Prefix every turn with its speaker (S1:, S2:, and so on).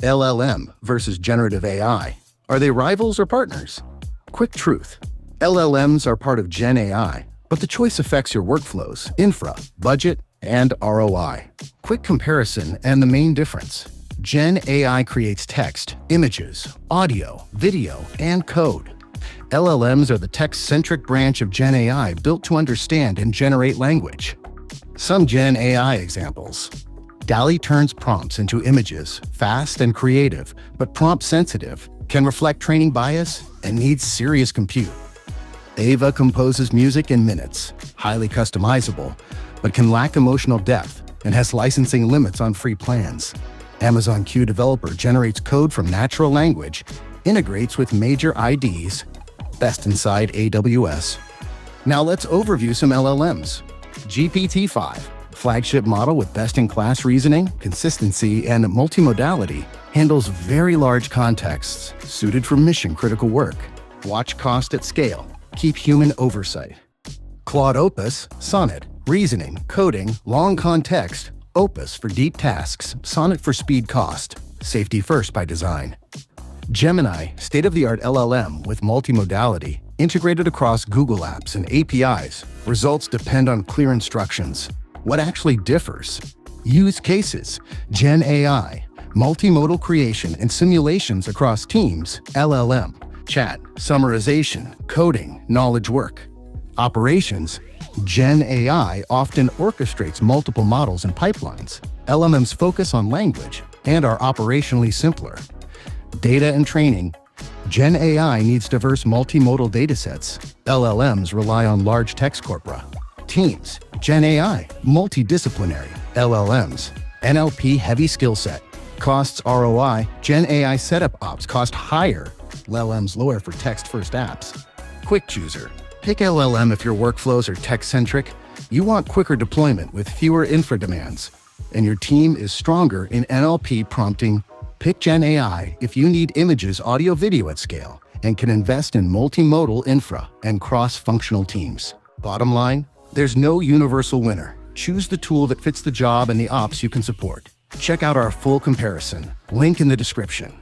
S1: LLM versus generative AI. Are they rivals or partners? Quick truth. LLMs are part of GenAI, but the choice affects your workflows, infra, budget, and ROI. Quick comparison and the main difference. GenAI creates text, images, audio, video, and code. LLMs are the text-centric branch of GenAI built to understand and generate language. Some GenAI examples. DALL turns prompts into images, fast and creative, but prompt-sensitive, can reflect training bias, and needs serious compute. AIVA composes music in minutes, highly customizable, but can lack emotional depth and has licensing limits on free plans. Amazon Q Developer generates code from natural language, integrates with major IDs, best inside AWS. Now let's overview some LLMs. GPT-5, flagship model with best-in-class reasoning, consistency, and multimodality, handles very large contexts, suited for mission-critical work. Watch cost at scale, keep human oversight. Claude Opus, Sonnet, reasoning, coding, long context. Opus for deep tasks, Sonnet for speed cost, safety first by design. Gemini, state-of-the-art LLM with multimodality, integrated across Google Apps and APIs. Results depend on clear instructions. What actually differs? Use cases, GenAI, multimodal creation and simulations across teams, LLM, chat, summarization, coding, knowledge work. Operations, GenAI often orchestrates multiple models and pipelines. LLMs focus on language and are operationally simpler. Data and training, GenAI needs diverse multimodal datasets. LLMs rely on large text corpora. Teams, GenAI, multidisciplinary. LLMs, NLP-heavy skill set. Costs ROI, GenAI setup ops cost higher. LLMs lower for text-first apps. Quick chooser. Pick LLM if your workflows are text-centric. You want quicker deployment with fewer infra demands, and your team is stronger in NLP prompting. Pick GenAI if you need images, audio, video at scale, and can invest in multimodal infra and cross-functional teams. Bottom line, there's no universal winner. Choose the tool that fits the job and the ops you can support. Check out our full comparison. Link in the description.